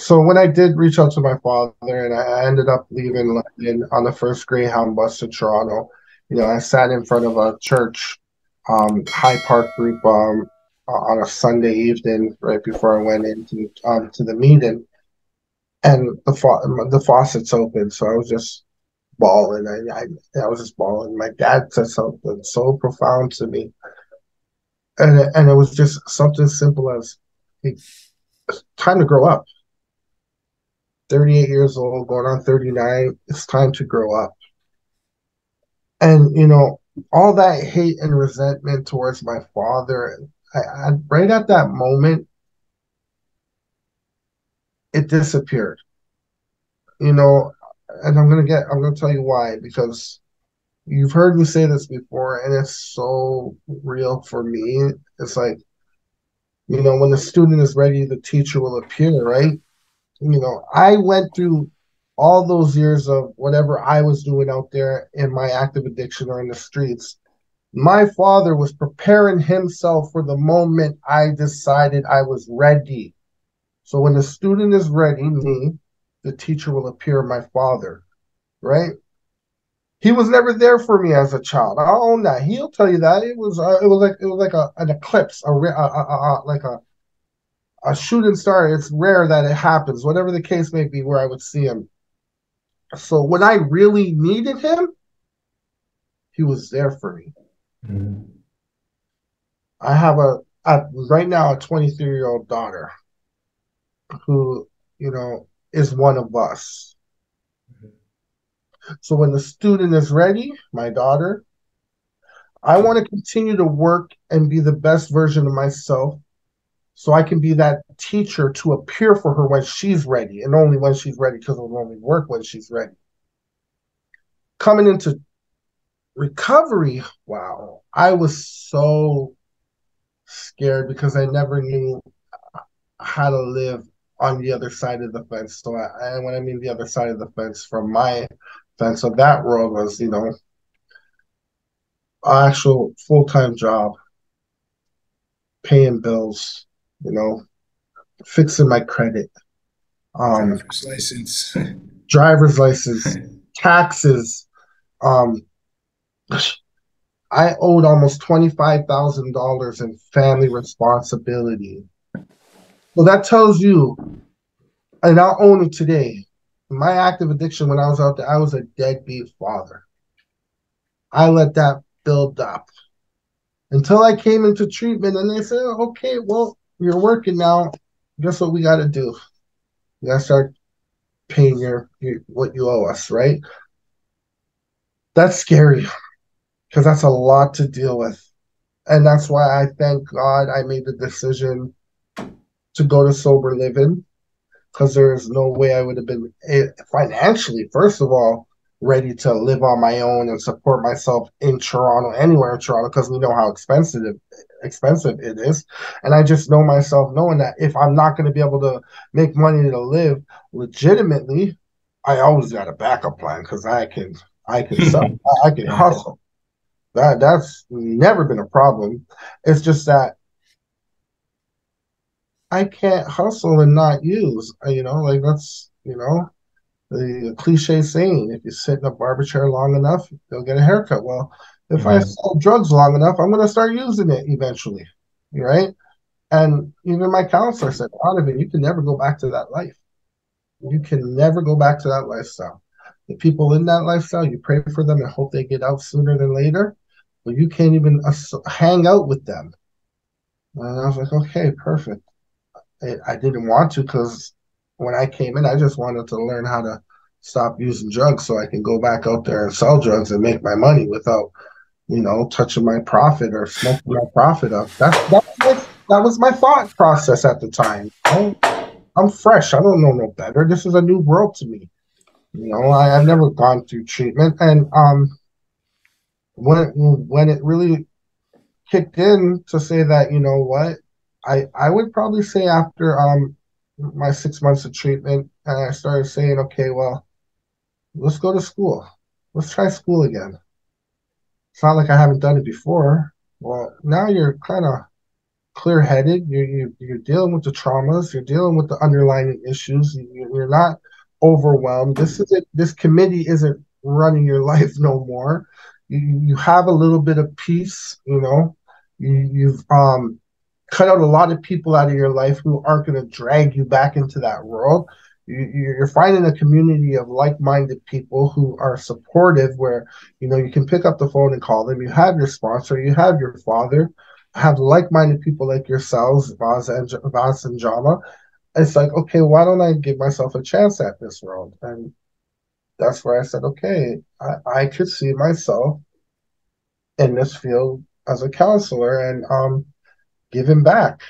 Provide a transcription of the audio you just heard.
So when I did reach out to my father, and I ended up leaving London on the first Greyhound bus to Toronto, I sat in front of a church, High Park group, on a Sunday evening right before I went into to the meeting, and the faucet's open, so I was just bawling. I was just bawling. My dad said something so profound to me, and it was just something simple as, "Hey, it's time to grow up. 38 years old, going on 39. It's time to grow up." And, all that hate and resentment towards my father, right at that moment, it disappeared, you know, and I'm going to tell you why, because you've heard me say this before, and it's so real for me. It's like, when the student is ready, the teacher will appear, right? I went through all those years of whatever I was doing out there in my active addiction or in the streets. My father was preparing himself for the moment I decided I was ready. So when the student is ready, me, the teacher will appear, my father, right? He was never there for me as a child. I'll own that. He'll tell you that it was like an eclipse, like a shooting star. It's rare that it happens, whatever the case may be, where I would see him. So when I really needed him, he was there for me. Mhm. I have right now a 23-year-old daughter who, is one of us. So when the student is ready, my daughter, I want to continue to work and be the best version of myself so I can be that teacher to appear for her when she's ready, and only when she's ready, because it'll only work when she's ready. Coming into recovery, wow, I was so scared because I never knew how to live on the other side of the fence. So and when I mean the other side of the fence, from my fence of that world was, actual full-time job, paying bills, you know, fixing my credit, um, Driver's license. driver's license, taxes. Um, I owed almost $25,000 in family responsibility. So that tells you, and I'll own it today. My active addiction when I was out there, I was a deadbeat father. I let that build up until I came into treatment, and they said, okay, well, you're working now. Guess what we got to do? You got to start paying your what you owe us, right? That's scary because that's a lot to deal with. And that's why I thank God I made the decision to go to sober living, because there is no way I would have been financially, first of all, ready to live on my own and support myself in Toronto, anywhere in Toronto, because we know how expensive it is. And I just know myself knowing that if I'm not going to be able to make money to live legitimately, I always got a backup plan because I can sell, I can Yeah. hustle. That's never been a problem. It's just that I can't hustle and not use. Like that's the cliche saying: if you sit in a barber chair long enough, you'll get a haircut. Well, if I Mhm. sell drugs long enough, I'm going to start using it eventually, right? And even my counselor said, Donovan, you can never go back to that life. You can never go back to that lifestyle. The people in that lifestyle, you pray for them and hope they get out sooner than later, but you can't even hang out with them. And I was like, okay, perfect. I didn't want to, because when I came in, I just wanted to learn how to stop using drugs so I can go back out there and sell drugs and make my money without, touching my profit or smoking my profit up. That was my thought process at the time. I'm fresh. I don't know no better. This is a new world to me. I've never gone through treatment, and when it really kicked in to say that, what, I would probably say after my 6 months of treatment, and I started saying, okay, well, let's go to school. Let's try school again. It's not like I haven't done it before. Well, now you're kind of clear-headed. You're dealing with the traumas. You're dealing with the underlying issues. You're not overwhelmed. This committee isn't running your life no more. You have a little bit of peace. You've cut out a lot of people out of your life who aren't going to drag you back into that world. You're finding a community of like-minded people who are supportive, where you can pick up the phone and call them. You have your sponsor, you have your father, have like-minded people like yourselves, Vaz and Jama. It's like, okay, why don't I give myself a chance at this world? And that's where I said, okay, I could see myself in this field as a counselor and giving back.